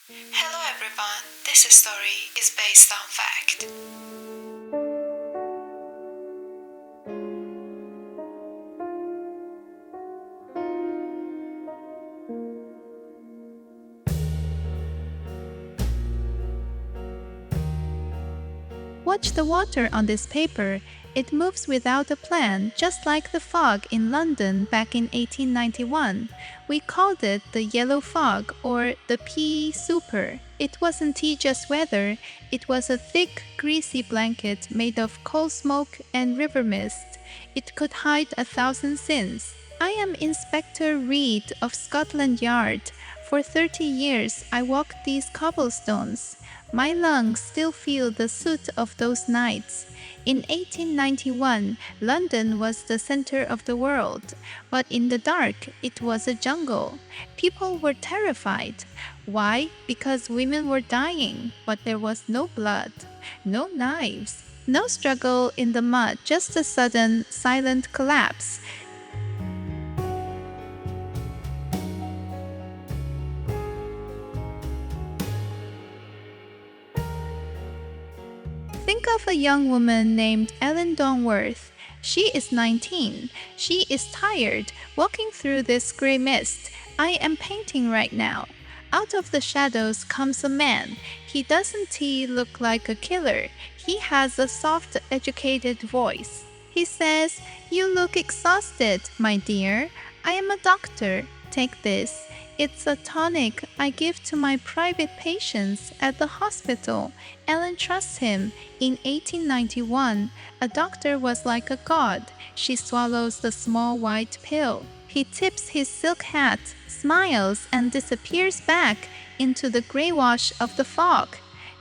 Hello everyone, this story is based on fact. Watch the water on this paper. It moves without a plan, just like the fog in London back in 1891. We called it the yellow fog or the pea super. It wasn't tea just weather. It was a thick, greasy blanket made of coal smoke and river mist. It could hide 1,000 sins. I am Inspector Reid of Scotland Yard. For 30 years, I walked these cobblestones. My lungs still feel the soot of those nights. In 1891, London was the center of the world, but in the dark, it was a jungle. People were terrified. Why? Because women were dying, but there was no blood, no knives, no struggle in the mud, just a sudden, silent collapse. Think of a young woman named Ellen Donworth. She is 19. She is tired, walking through this gray mist. I am painting right now. Out of the shadows comes a man. Doesn't he look like a killer? He has a soft, educated voice. He says, "You look exhausted, my dear. I am a doctor. Take this. It's a tonic I give to my private patients at the hospital." Ellen trusts him. In 1891, a doctor was like a god. She swallows the small white pill. He tips his silk hat, smiles, and disappears back into the gray wash of the fog.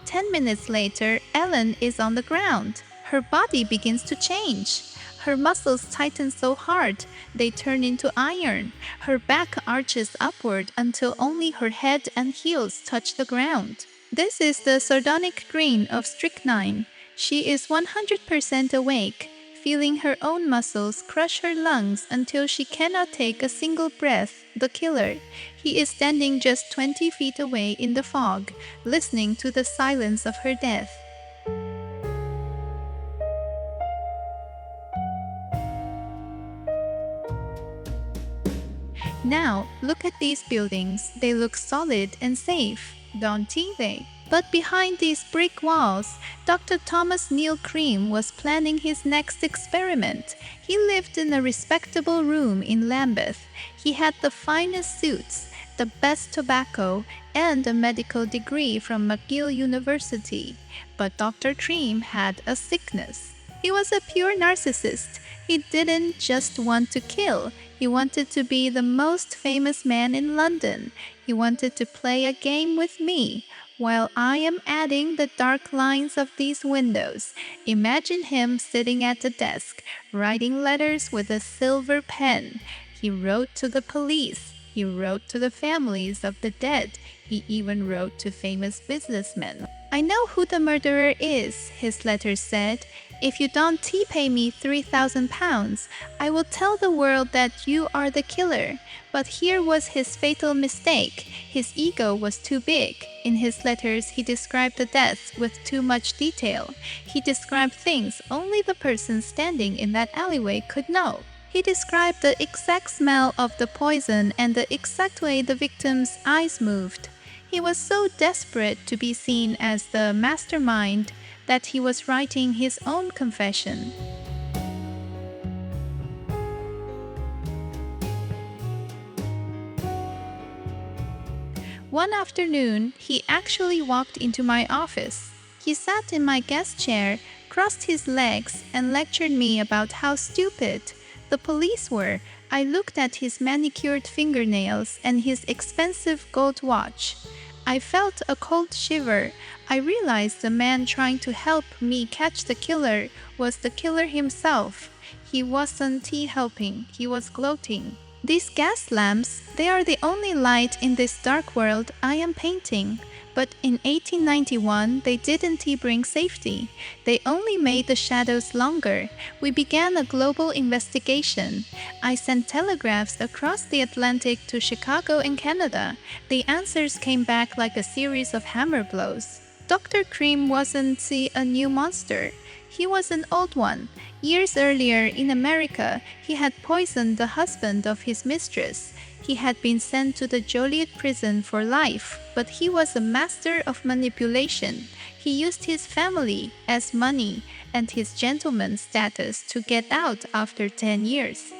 10 minutes later, Ellen is on the ground. Her body begins to change. Her muscles tighten so hard they turn into iron. Her back arches upward until only her head and heels touch the ground. This is the sardonic grin of Strychnine. She is 100% awake, feeling her own muscles crush her lungs until she cannot take a single breath. The killer. He is standing just 20 feet away in the fog, listening to the silence of her death. Now, look at these buildings. They look solid and safe, don't they? But behind these brick walls, Dr. Thomas Neill Cream was planning his next experiment. He lived in a respectable room in Lambeth. He had the finest suits, the best tobacco, and a medical degree from McGill University. But Dr. Cream had a sickness. He was a pure narcissist. He didn't just want to kill. He wanted to be the most famous man in London. He wanted to play a game with me. While I am adding the dark lines of these windows, imagine him sitting at the desk, writing letters with a silver pen. He wrote to the police. He wrote to the families of the dead. He even wrote to famous businessmen. "I know who the murderer is," his letter said. "If you don't pay me £3,000, I will tell the world that you are the killer." But here was his fatal mistake. His ego was too big. In his letters, he described the deaths with too much detail. He described things only the person standing in that alleyway could know. He described the exact smell of the poison and the exact way the victim's eyes moved. He was so desperate to be seen as the mastermind that he was writing his own confession. One afternoon, he actually walked into my office. He sat in my guest chair, crossed his legs, and lectured me about how stupid the police were. I looked at his manicured fingernails and his expensive gold watch. I felt a cold shiver. I realized the man trying to help me catch the killer was the killer himself. He wasn't helping, he was gloating. "These gas lamps, they are the only light in this dark world I am painting. But in 1891, they didn't bring safety. They only made the shadows longer. We began a global investigation. I sent telegraphs across the Atlantic to Chicago and Canada. The answers came back like a series of hammer blows. Dr. Cream wasn't a new monster. He was an old one. Years earlier, in America, he had poisoned the husband of his mistress. He had been sent to the Joliet prison for life, but he was a master of manipulation. He used his family as money and his gentleman status to get out after 10 years.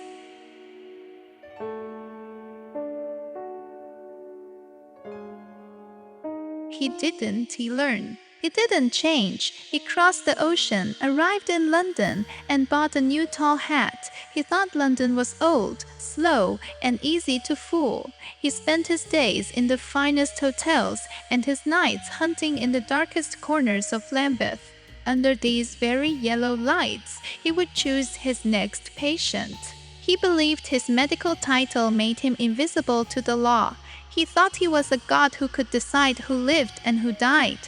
He learned. He didn't change. He crossed the ocean, arrived in London, and bought a new tall hat. He thought London was old, slow, and easy to fool. He spent his days in the finest hotels and his nights hunting in the darkest corners of Lambeth. Under these very yellow lights, he would choose his next patient. He believed his medical title made him invisible to the law. He thought he was a god who could decide who lived and who died.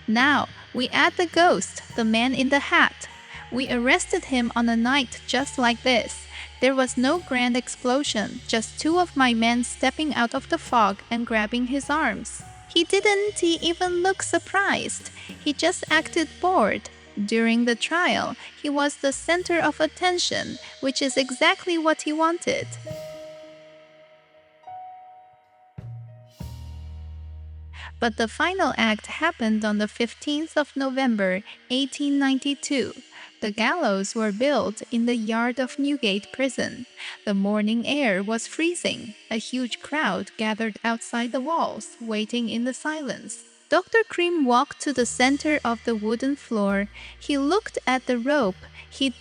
Now, we add the ghost, the man in the hat. We arrested him on a night just like this. There was no grand explosion, just two of my men stepping out of the fog and grabbing his arms. He didn't even look surprised. He just acted bored. During the trial, he was the center of attention, which is exactly what he wanted. But the final act happened on the 15th of November, 1892. The gallows were built in the yard of Newgate Prison. The morning air was freezing. A huge crowd gathered outside the walls, waiting in the silence. Dr. Cream walked to the center of the wooden floor. He looked at the rope. He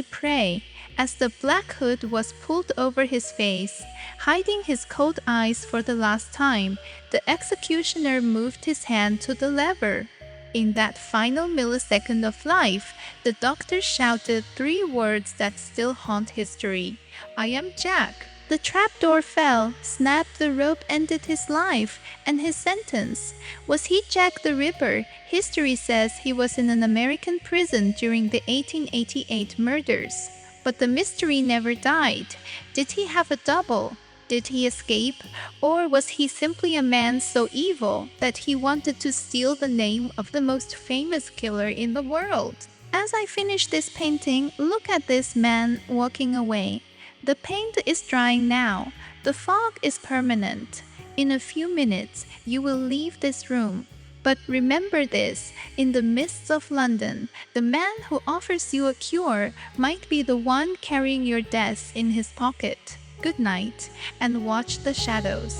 pray. As the black hood was pulled over his face, hiding his cold eyes for the last time, the executioner moved his hand to the lever. In that final millisecond of life, the doctor shouted 3 words that still haunt history. "I am Jack." The trapdoor fell, snapped, the rope ended his life, and his sentence. Was he Jack the Ripper? History says he was in an American prison during the 1888 murders. But the mystery never died. Did he have a double? Did he escape? Or was he simply a man so evil that he wanted to steal the name of the most famous killer in the world? As I finish this painting, look at this man walking away. The paint is drying now. The fog is permanent. In a few minutes, you will leave this room. But remember this, in the mists of London, the man who offers you a cure might be the one carrying your death in his pocket. Good night, and watch the shadows.